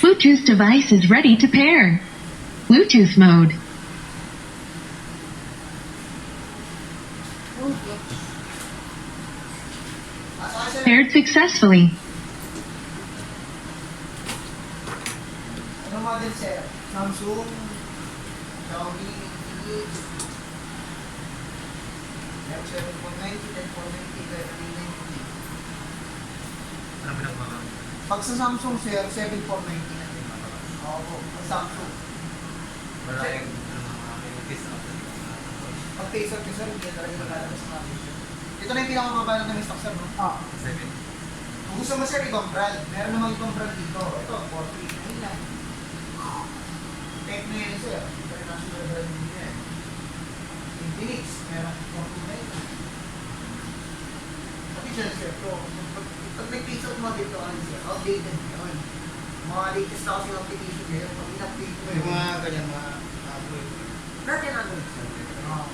Bluetooth device is ready to pair. Bluetooth mode. Paired successfully. Ano model sir? Samsung, Xiaomi, F7.90, 10.90, 13.90. Ano pinagmamahal? Pag sa Samsung sir, 7.490 na din. Oo, pag Samsung. Wala yung case out. Pag taser ko sir, hindi talaga nalalabas sa namin. Ito na yung pinakamabala ng stock sir, no? Ah. 7. Kung gusto mo sir, ibang brand. Meron namang ibang brand dito. Ito, 439. Tech na yun sir. International brand din yan. Infinix, meron 429. Pati siya sir, ito. Pag nag-case out mo dito, ano sir? Outdated yun. Mga latest na kasi yung application ngayon. Pag in-update mo yun. Yung mga ganyan, mga Android. Natin ano sir? Oo.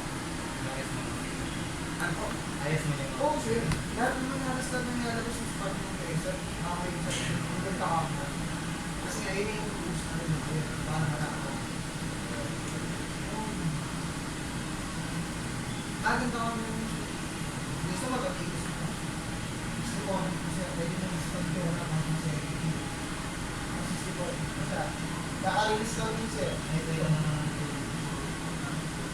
Ano po? Ayos mo yung Oo sir. Lahat naman halos na nangyalabas yung spot ng Razer. Nakakain sa maganda ka mo. Kasi ayun yung gusto na rin ako. Paano na ako? Ganda ka mo. Gusto mo mag-update ko. Gusto ko kasi pwede mo gusto ko na ako sa kasi ko. Kasi nakalinis ka rin sir. Ito yung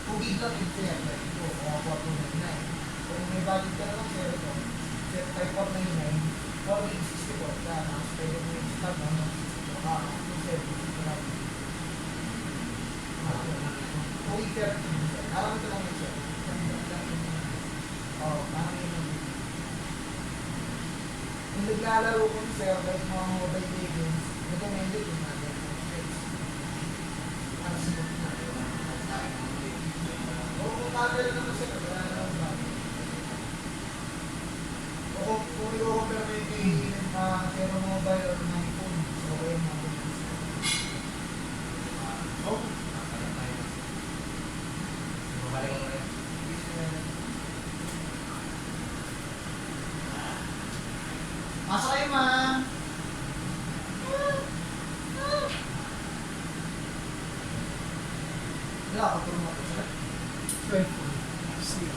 tubig lang yun sir. Ito, mga 429. Kung may valid ka lang sir, ito, type 499, 464 ka, tapos pwede mo yung start mo, 64 ka, yung sir, ito lang. Uwi sir, alam ito lang yun sir. Oo, parang yun. Kung naglalaro ko sir, like mga mobile games, recommended yung natin. Ano sinunod na? Oo, kagaya naman sir, wala naman ba? Kung i-offer mo yung Zero Mobile or ng phone, so kayo natin. Oh, pasok kayo ma! Wala ako turun ako sir. Sir. See.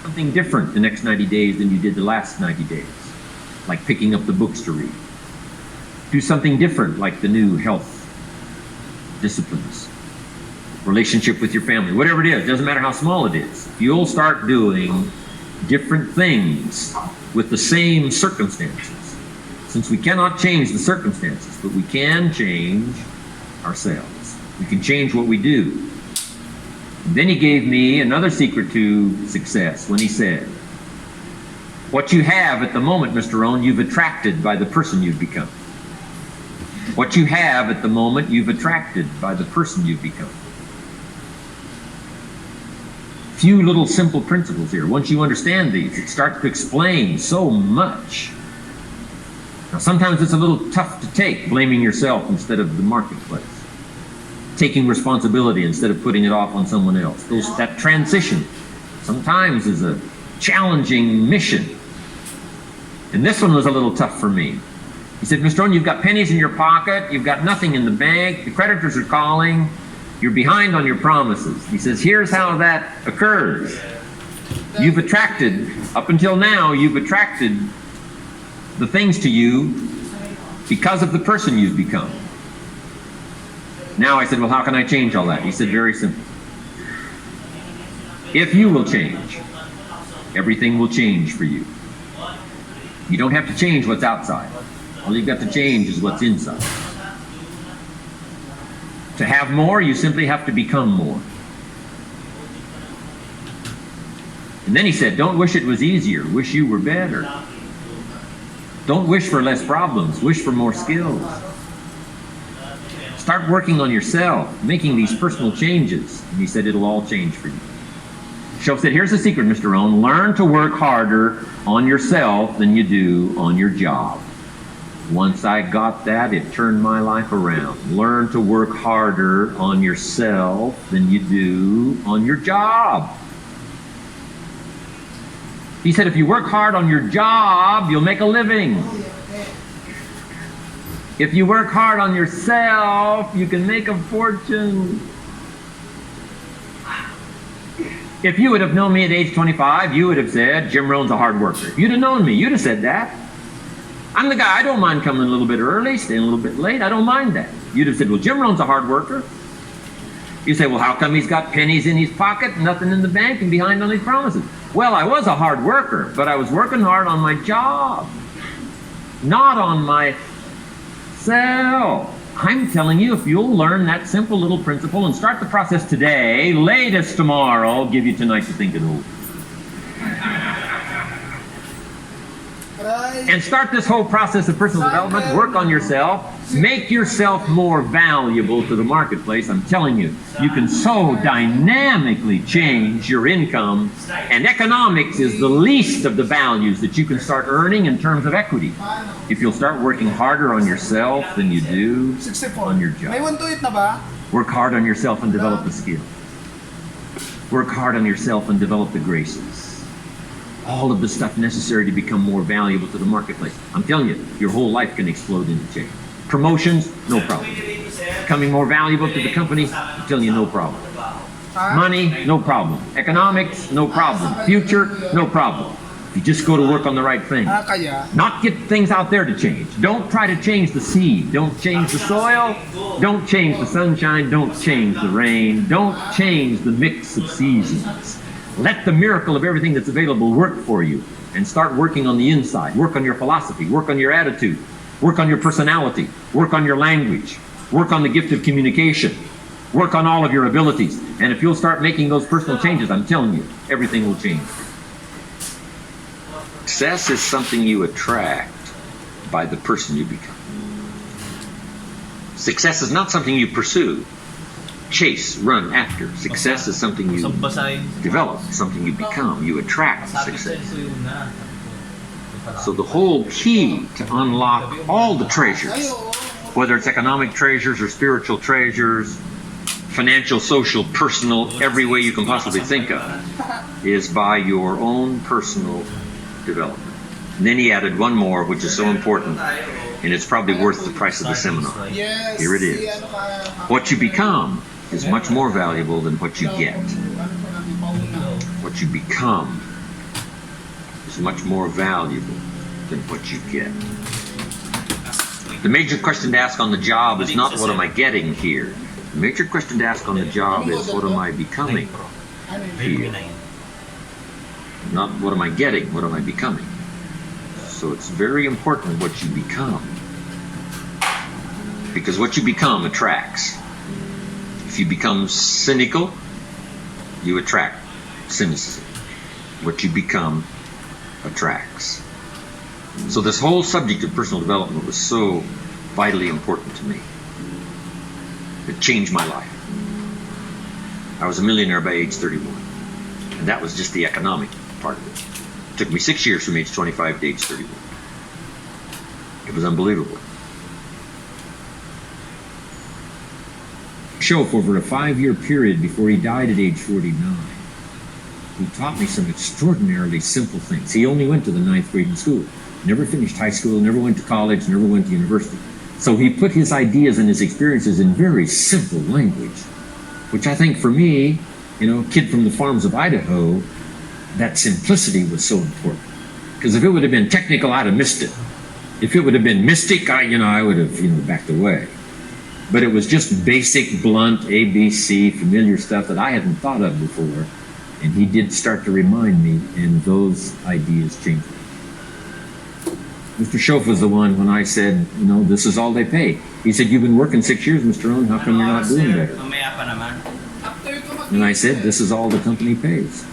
Something different the next 90 days than you did the last 90 days, like picking up the books to read. Do something different, like the new health disciplines, relationship with your family, whatever it is, doesn't matter how small it is. You'll start doing different things with the same circumstances. Since we cannot change the circumstances, but we can change ourselves. We can change what we do. And then he gave me another secret to success when he said, what you have at the moment, Mr. Rohn, you've attracted by the person you've become. What you have at the moment, you've attracted by the person you've become. Few little simple principles here. Once you understand these, it starts to explain so much. Now, sometimes it's a little tough to take, blaming yourself instead of the marketplace. Taking responsibility instead of putting it off on someone else. That transition sometimes is a challenging mission. And this one was a little tough for me. He said, Mr. Rohn, you've got pennies in your pocket, you've got nothing in the bank, the creditors are calling, you're behind on your promises. He says, here's how that occurs. You've attracted, up until now, you've attracted the things to you because of the person you've become. Now I said, well, how can I change all that? He said, very simple. If you will change, everything will change for you. You don't have to change what's outside. All you've got to change is what's inside. To have more, you simply have to become more. And then he said, don't wish it was easier, wish you were better. Don't wish for less problems, wish for more skills. Start working on yourself, making these personal changes. And he said, it'll all change for you. Shoaff said, here's the secret, Mr. Rohn. Learn to work harder on yourself than you do on your job. Once I got that, it turned my life around. Learn to work harder on yourself than you do on your job. He said, if you work hard on your job, you'll make a living. If you work hard on yourself, you can make a fortune. If you would have known me at age 25, you would have said, Jim Rohn's a hard worker. If you'd have known me, you'd have said that. I'm the guy, I don't mind coming a little bit early, staying a little bit late, I don't mind that. You'd have said, well, Jim Rohn's a hard worker. You say, well, how come he's got pennies in his pocket, nothing in the bank, and behind on his promises? Well, I was a hard worker, but I was working hard on my job, not on myself. I'm telling you, if you'll learn that simple little principle and start the process today, latest tomorrow, I'll give you tonight to think it over. And start this whole process of personal development, work on yourself, make yourself more valuable to the marketplace. I'm telling you, you can so dynamically change your income, and economics is the least of the values that you can start earning in terms of equity. If you'll start working harder on yourself than you do on your job. Work hard on yourself and develop the skill. Work hard on yourself and develop the graces. All of the stuff necessary to become more valuable to the marketplace. I'm telling you, your whole life can explode into change. Promotions, no problem. Becoming more valuable to the company, I'm telling you, no problem. Money, no problem. Economics, no problem. Future, no problem. You just go to work on the right thing. Not get things out there to change. Don't try to change the seed. Don't change the soil. Don't change the sunshine. Don't change the rain. Don't change the mix of seasons. Let the miracle of everything that's available work for you, and start working on the inside. Work on your philosophy, work on your attitude, work on your personality, work on your language, work on the gift of communication, work on all of your abilities. And if you'll start making those personal changes, I'm telling you, everything will change. Success is something you attract by the person you become. Success is not something you pursue, chase, run after. Success is something you develop, something you become. You attract success. So the whole key to unlock all the treasures, whether it's economic treasures or spiritual treasures, financial, social, personal, every way you can possibly think of, is by your own personal development. And then he added one more, which is so important, and it's probably worth the price of the seminar. Here it is. What you become is much more valuable than what you get. What you become is much more valuable than what you get. The major question to ask on the job is not what am I getting here. The major question to ask on the job is what am I becoming here. Not what am I getting, what am I becoming. So it's very important what you become, because what you become attracts. If you become cynical, you attract cynicism. What you become attracts. So this whole subject of personal development was so vitally important to me. It changed my life. I was a millionaire by age 31. And that was just the economic part of it. It took me 6 years from age 25 to age 31. It was unbelievable. Shoaff, over a 5-year period before he died at age 49, he taught me some extraordinarily simple things. He only went to the 9th grade in school, never finished high school, never went to college, never went to university. So he put his ideas and his experiences in very simple language, which I think for me, kid from the farms of Idaho, that simplicity was so important. Because if it would have been technical, I'd have missed it. If it would have been mystic, I would have backed away. But it was just basic, blunt, ABC, familiar stuff that I hadn't thought of before. And he did start to remind me, and those ideas changed me. Mr. Schoaf was the one when I said, this is all they pay. He said, you've been working 6 years, Mr. Owen, how come you're not doing better? Mamaya pa naman. And I said, this is all the company pays.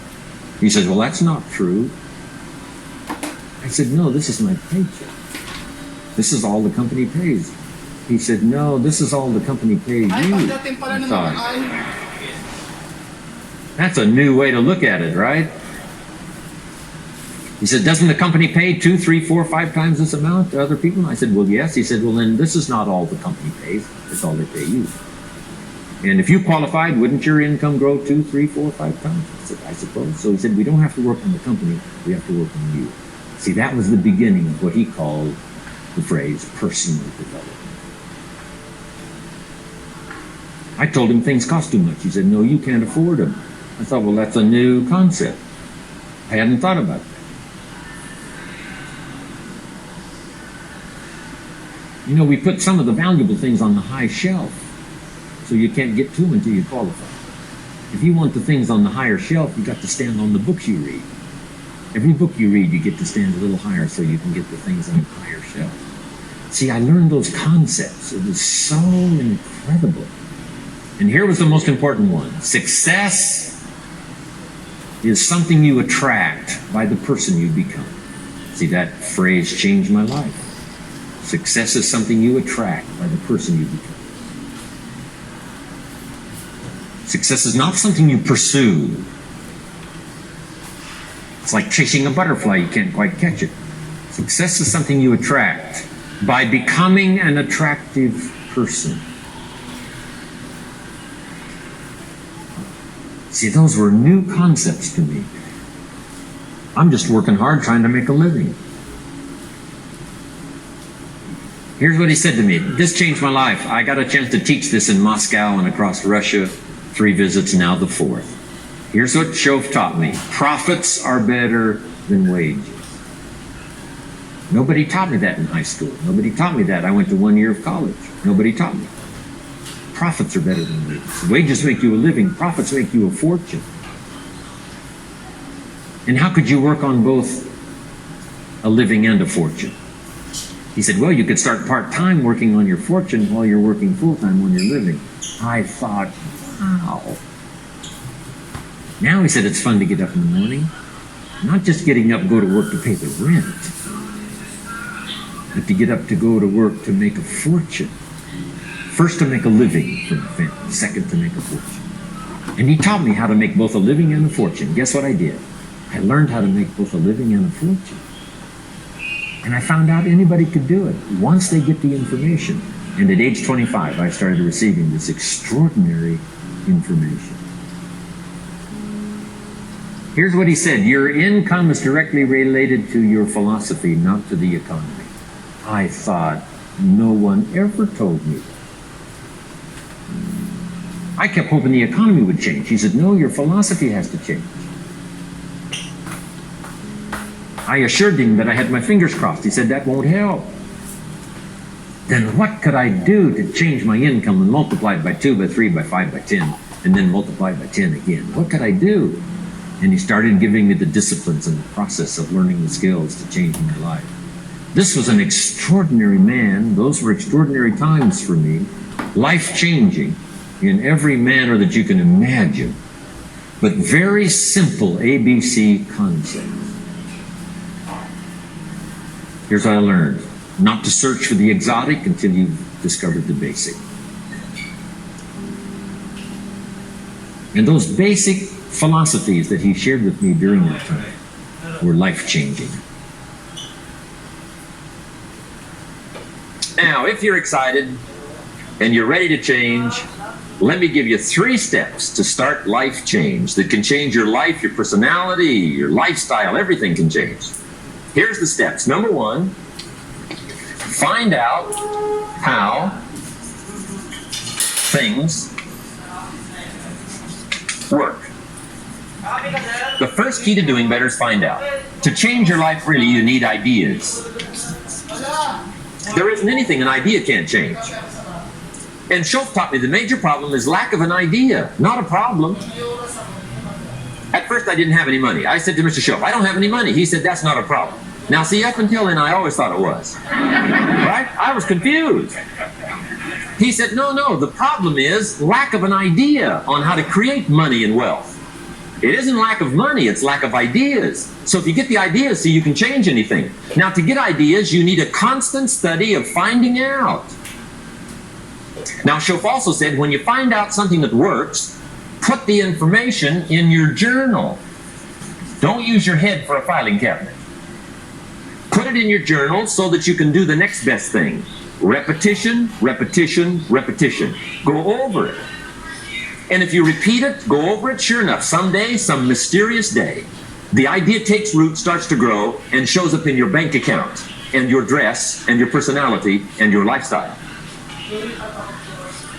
He says, well, that's not true. I said, no, this is my paycheck. This is all the company pays. He said, no, this is all the company pays you. I thought, that's a new way to look at it, right? He said, doesn't the company pay 2, 3, 4, 5 times this amount to other people? I said, well, yes. He said, well, then this is not all the company pays. It's all they pay you. And if you qualified, wouldn't your income grow 2, 3, 4, 5 times? I said, I suppose. So he said, we don't have to work on the company. We have to work on you. See, that was the beginning of what he called the phrase personal development. I told him things cost too much. He said, no, you can't afford them. I thought, well, that's a new concept. I hadn't thought about that. We put some of the valuable things on the high shelf, so you can't get to them until you qualify. If you want the things on the higher shelf, you got to stand on the books you read. Every book you read, you get to stand a little higher so you can get the things on the higher shelf. See, I learned those concepts. It was so incredible. And here was the most important one. Success is something you attract by the person you become. See, that phrase changed my life. Success is something you attract by the person you become. Success is not something you pursue. It's like chasing a butterfly, you can't quite catch it. Success is something you attract by becoming an attractive person. See, those were new concepts to me. I'm just working hard trying to make a living. Here's what he said to me. This changed my life. I got a chance to teach this in Moscow and across Russia. 3 visits, now the 4th. Here's what Schoaf taught me. Profits are better than wages. Nobody taught me that in high school. Nobody taught me that. I went to 1 year of college. Nobody taught me. Profits are better than wages. Wages make you a living. Profits make you a fortune. And how could you work on both a living and a fortune? He said, well, you could start part-time working on your fortune while you're working full-time on your living. I thought, wow. Now, he said, it's fun to get up in the morning. Not just getting up, go to work to pay the rent, but to get up to go to work to make a fortune. First, to make a living for the family. Second, to make a fortune. And he taught me how to make both a living and a fortune. Guess what I did? I learned how to make both a living and a fortune. And I found out anybody could do it once they get the information. And at age 25, I started receiving this extraordinary information. Here's what he said. Your income is directly related to your philosophy, not to the economy. I thought, no one ever told me that. I kept hoping the economy would change. He said, no, your philosophy has to change. I assured him that I had my fingers crossed. He said, that won't help. Then what could I do to change my income and multiply it by 2, by 3, by 5, by 10, and then multiply it by 10 again? What could I do? And he started giving me the disciplines and the process of learning the skills to change my life. This was an extraordinary man. Those were extraordinary times for me. Life-changing in every manner that you can imagine. But very simple ABC concepts. Here's what I learned. Not to search for the exotic until you've discovered the basic. And those basic philosophies that he shared with me during that time were life-changing. Now, if you're excited and you're ready to change, let me give you 3 steps to start life change that can change your life, your personality, your lifestyle, everything can change. Here's the steps. Number 1, find out how things work. The first key to doing better is find out. To change your life, really, you need ideas. There isn't anything an idea can't change. And Schoaf taught me the major problem is lack of an idea, not a problem. At first, I didn't have any money. I said to Mr. Shelf, I don't have any money. He said, that's not a problem. Now, see, up until then, I always thought it was. Right? I was confused. He said, no, the problem is lack of an idea on how to create money and wealth. It isn't lack of money, it's lack of ideas. So if you get the ideas, see, you can change anything. Now, to get ideas, you need a constant study of finding out. Now, Shelf also said, when you find out something that works, put the information in your journal. Don't use your head for a filing cabinet. Put it in your journal so that you can do the next best thing. Repetition, repetition, repetition. Go over it. And if you repeat it, go over it, sure enough, someday, some mysterious day, the idea takes root, starts to grow, and shows up in your bank account, and your dress, and your personality, and your lifestyle.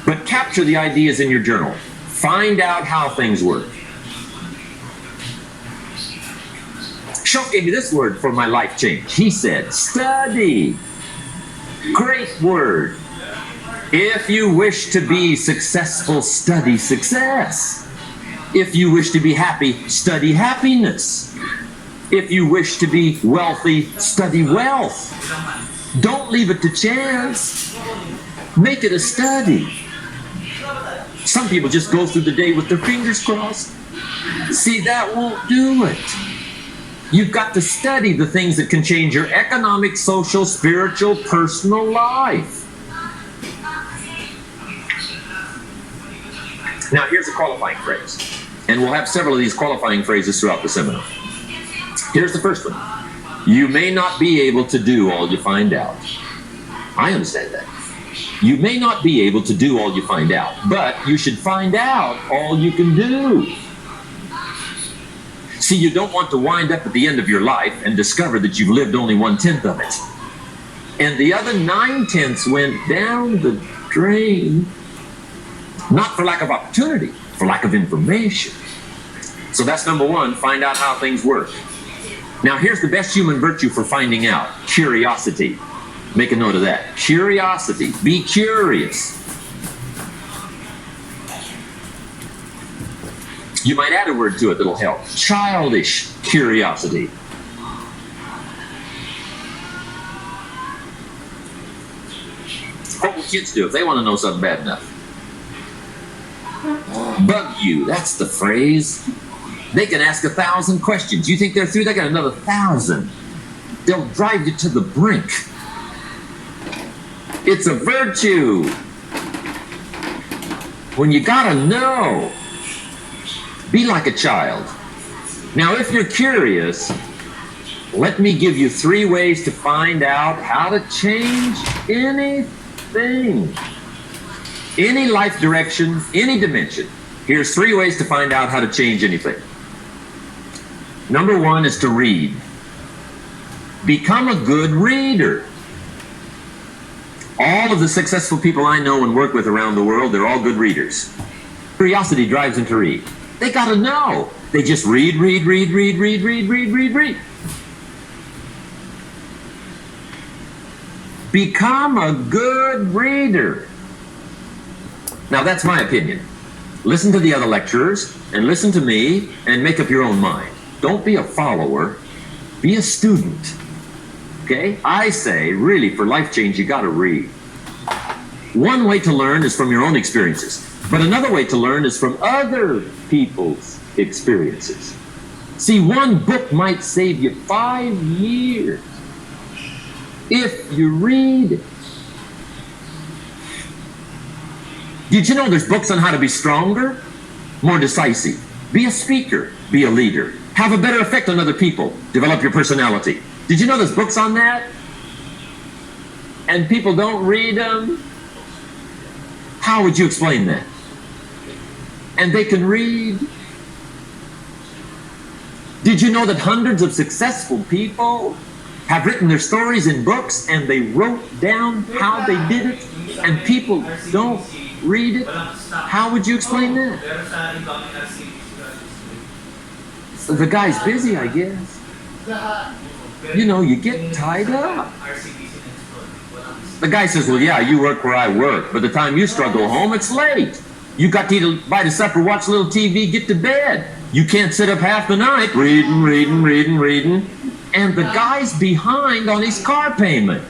But capture the ideas in your journal. Find out how things work. Shelf gave me this word for my life change. He said, study. Great word. If you wish to be successful, study success. If you wish to be happy, study happiness. If you wish to be wealthy, study wealth. Don't leave it to chance. Make it a study. Some people just go through the day with their fingers crossed. See, that won't do it. You've got to study the things that can change your economic, social, spiritual, personal life. Now, here's a qualifying phrase. And we'll have several of these qualifying phrases throughout the seminar. Here's the first one. You may not be able to do all you find out. I understand that. You may not be able to do all you find out, but you should find out all you can do. See, you don't want to wind up at the end of your life and discover that you've lived only 1/10 of it. And the other 9/10 went down the drain. Not for lack of opportunity, for lack of information. So that's number one, find out how things work. Now here's the best human virtue for finding out, curiosity. Make a note of that. Curiosity. Be curious. You might add a word to it that'll help. Childish curiosity. What will kids do if they want to know something bad enough? Bug you, that's the phrase. They can ask 1,000 questions. You think they're through? They got another 1,000. They'll drive you to the brink. It's a virtue. When you gotta know, be like a child. Now, if you're curious, let me give you 3 ways to find out how to change anything. Any life direction, any dimension. Here's 3 ways to find out how to change anything. Number 1 is to read. Become a good reader. All of the successful people I know and work with around the world, they're all good readers. Curiosity drives them to read. They gotta know. They just read. Become a good reader. Now that's my opinion. Listen to the other lecturers and listen to me and make up your own mind. Don't be a follower, be a student. Okay? I say, really, for life change, you gotta read. One way to learn is from your own experiences, but another way to learn is from other people's experiences. See, one book might save you 5 years if you read it. Did you know there's books on how to be stronger, more decisive, be a speaker, be a leader, have a better effect on other people, develop your personality? Did you know there's books on that? And people don't read them? How would you explain that? And they can read. Did you know that hundreds of successful people have written their stories in books and they wrote down how they did it and people don't read it? How would you explain that? The guy's busy, I guess. You know, you get tied up. The guy says, well, yeah, you work where I work. By the time you struggle home, it's late. You got to eat a bite of supper, watch a little TV, get to bed. You can't sit up half the night reading, and the guy's behind on his car payment.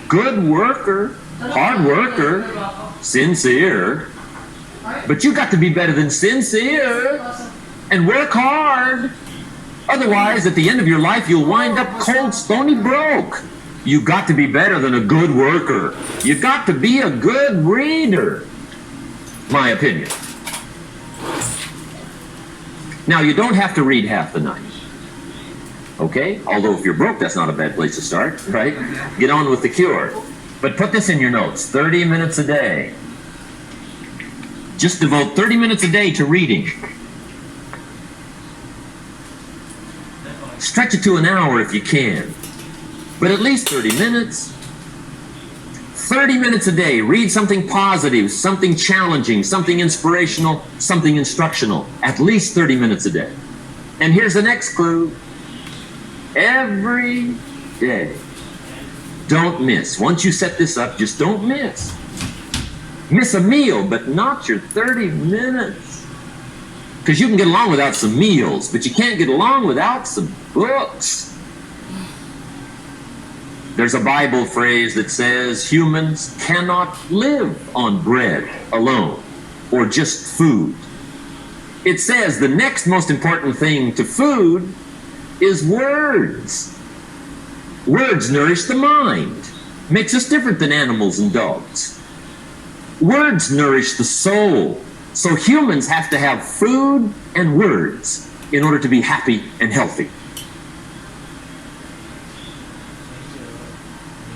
Good worker, hard worker, sincere. But you got to be better than sincere and work hard. Otherwise, at the end of your life, you'll wind up cold, stony broke. You got to be better than a good worker. You got to be a good reader. My opinion. Now, you don't have to read half the night. Okay? Although if you're broke, that's not a bad place to start, right? Get on with the cure. But put this in your notes, 30 minutes a day. Just devote 30 minutes a day to reading. Stretch it to an hour if you can. But at least 30 minutes. 30 minutes a day. Read something positive, something challenging, something inspirational, something instructional. At least 30 minutes a day. And here's the next clue. Every day. Don't miss. Once you set this up, just don't miss. Miss a meal, but not your 30 minutes. Because you can get along without some meals, but you can't get along without some books. There's a Bible phrase that says humans cannot live on bread alone or just food. It says the next most important thing to food is words. Words nourish the mind, makes us different than animals and dogs. Words nourish the soul. So humans have to have food and words in order to be happy and healthy.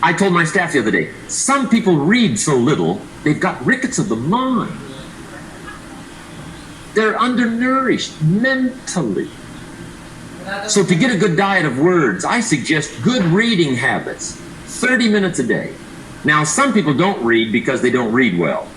I told my staff the other day, some people read so little, they've got rickets of the mind. They're undernourished mentally. So to get a good diet of words, I suggest good reading habits, 30 minutes a day. Now, some people don't read because they don't read well.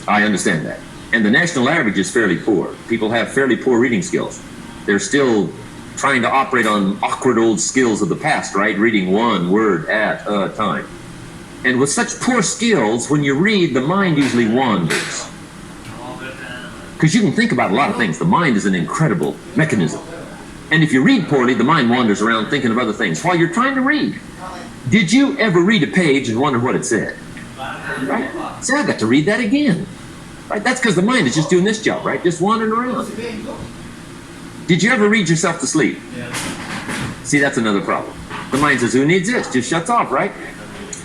I understand that. And the national average is fairly poor. People have fairly poor reading skills. They're still trying to operate on awkward old skills of the past, right? Reading one word at a time. And with such poor skills, when you read, the mind usually wanders. Because you can think about a lot of things. The mind is an incredible mechanism. And if you read poorly, the mind wanders around thinking of other things while you're trying to read. Did you ever read a page and wonder what it said? Right? See, I got to read that again. Right? That's because the mind is just doing this job, right? Just wandering around. Did you ever read yourself to sleep? See, that's another problem. The mind says, who needs this? Just shuts off, right?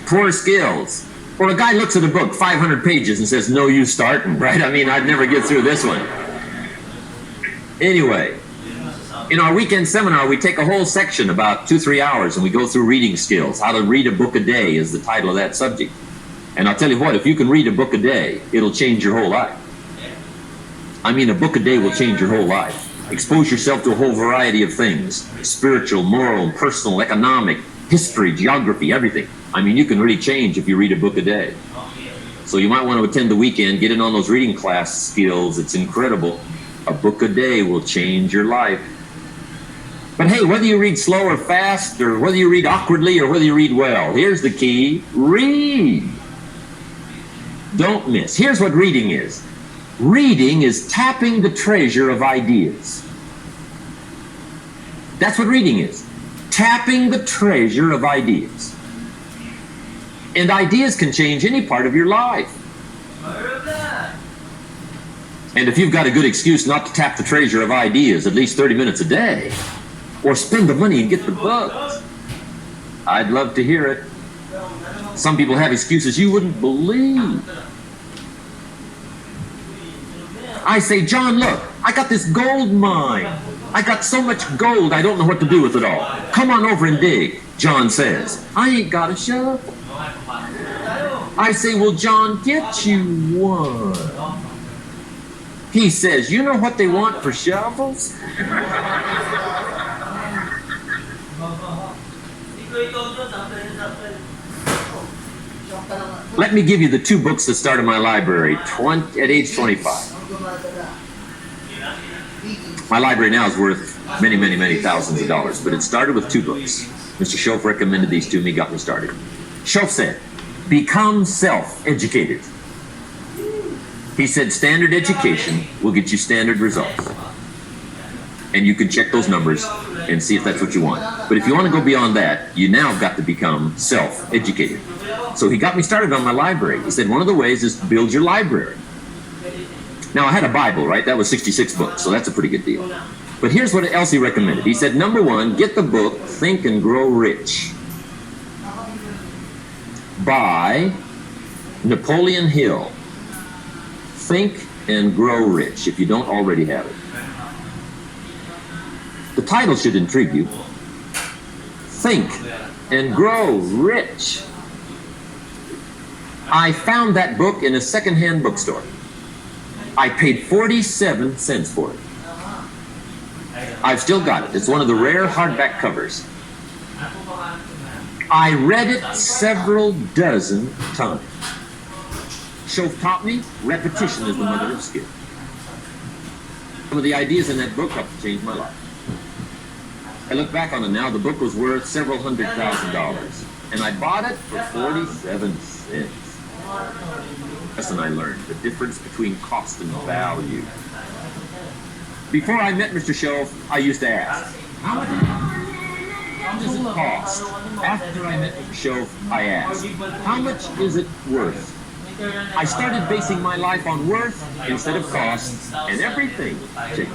Poor skills. Or a guy looks at a book, 500 pages, and says, no use starting, right? I mean, I'd never get through this one. Anyway, in our weekend seminar, we take a whole section, about 2-3 hours, and we go through reading skills. How to read a book a day is the title of that subject. And I'll tell you what, if you can read a book a day, it'll change your whole life. I mean, a book a day will change your whole life. Expose yourself to a whole variety of things. Spiritual, moral, personal, economic, history, geography, everything. I mean, you can really change if you read a book a day. So you might want to attend the weekend, get in on those reading class skills. It's incredible. A book a day will change your life. But hey, whether you read slow or fast, or whether you read awkwardly or whether you read well, here's the key. Read. Don't miss. Here's what reading is. Reading is tapping the treasure of ideas. That's what reading is. Tapping the treasure of ideas. And ideas can change any part of your life. And if you've got a good excuse not to tap the treasure of ideas at least 30 minutes a day, or spend the money and get the books, I'd love to hear it. Some people have excuses you wouldn't believe. I say, John, look, I got this gold mine. I got so much gold, I don't know what to do with it all. Come on over and dig. John says, I ain't got a shovel. I say, well, John, get you one. He says, you know what they want for shovels? Let me give you the 2 books that started my library at age 25. My library now is worth many, many, many thousands of dollars, but it started with 2 books. Mr. Schoaf recommended these to me, got me started. Schoaf said, become self-educated. He said standard education will get you standard results. And you can check those numbers and see if that's what you want. But if you want to go beyond that, you now have got to become self-educated. So he got me started on my library. He said one of the ways is to build your library. Now I had a Bible, right? That was 66 books, so that's a pretty good deal. But here's what else he recommended. He said, number one, get the book Think and Grow Rich by Napoleon Hill. Think and Grow Rich, if you don't already have it. The title should intrigue you. Think and Grow Rich. I found that book in a secondhand bookstore. I paid 47 cents for it. I've still got it. It's one of the rare hardback covers. I read it several dozen times. Shoaff taught me repetition is the mother of skill. Some of the ideas in that book helped to change my life. I look back on it now, the book was worth several $100,000. And I bought it for 47 cents. Lesson I learned, the difference between cost and value. Before I met Mr. Shoaff, I used to ask, how much does it cost? After I met Mr. Shoaff, I asked, how much is it worth? I started basing my life on worth instead of cost, and everything changed.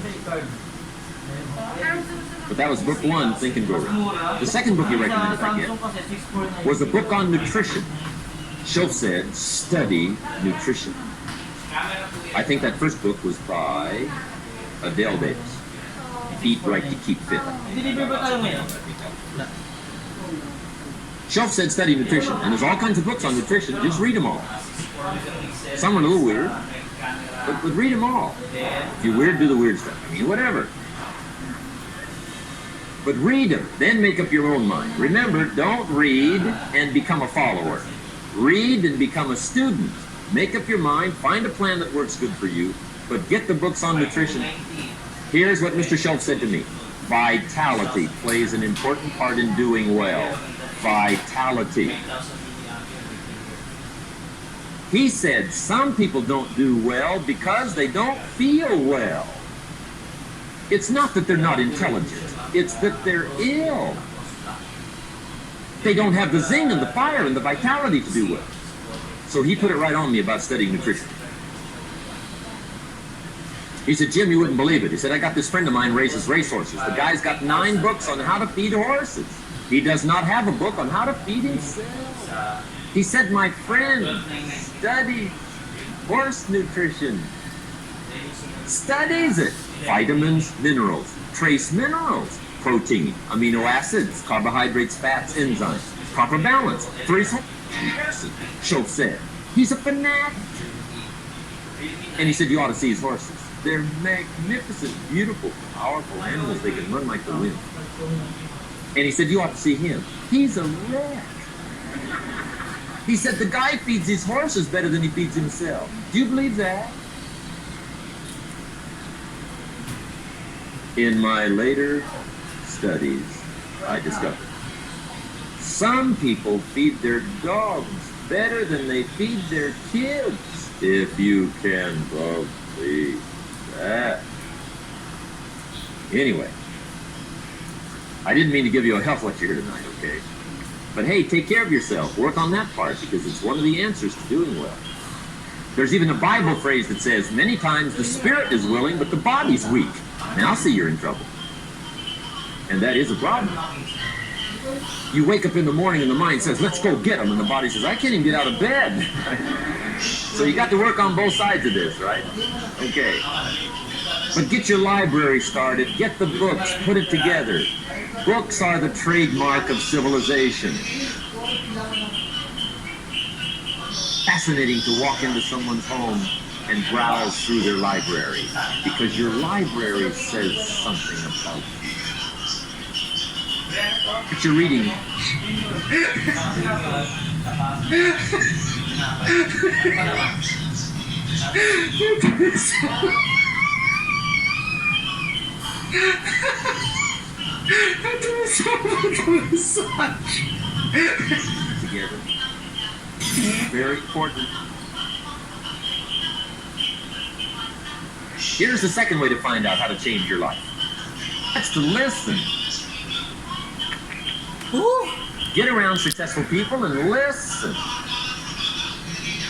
But that was book one, Think and Grow Rich. The second book he recommended I get was a book on nutrition. Shoaff said, study nutrition. I think that first book was by Adele Davis. Eat Right to Keep Fit. Shoaff said study nutrition, and there's all kinds of books on nutrition. Just read them all. Some are a little weird, but read them all. If you're weird, do the weird stuff. I mean, whatever. But read them, then make up your own mind. Remember, don't read and become a follower. Read and become a student. Make up your mind, find a plan that works good for you, but get the books on nutrition. Here's what Mr. Shoaff said to me. Vitality plays an important part in doing well. Vitality. He said some people don't do well because they don't feel well. It's not that they're not intelligent. It's that they're ill. They don't have the zing and the fire and the vitality to do well. So he put it right on me about studying nutrition. He said, Jim, you wouldn't believe it. He said, I got this friend of mine raises racehorses. The guy's got 9 books on how to feed horses. He does not have a book on how to feed himself. He said, my friend studies horse nutrition. Studies it. Vitamins, minerals, trace minerals, protein, amino acids, carbohydrates, fats, enzymes, proper balance, threefold comparison. Shoaff said, he's a fanatic. And he said, you ought to see his horses. They're magnificent, beautiful, powerful animals. They can run like the wind. And he said, you ought to see him. He's a wreck. He said, the guy feeds his horses better than he feeds himself. Do you believe that? In my later studies, I discovered some people feed their dogs better than they feed their kids, if you can believe that. Anyway, I didn't mean to give you a health lecture here tonight, okay? But hey, take care of yourself. Work on that part because it's one of the answers to doing well. There's even a Bible phrase that says, many times the spirit is willing, but the body's weak. Now, I'll see you're in trouble. And that is a problem. You wake up in the morning and the mind says, let's go get them. And the body says, I can't even get out of bed. So you got to work on both sides of this, right? Okay. But get your library started. Get the books. Put it together. Books are the trademark of civilization. Fascinating to walk into someone's home and browse through their library, because your library says something about you. What you're reading. Together. Very important. Here's the second way to find out how to change your life. That's to listen. Woo! Get around successful people and listen.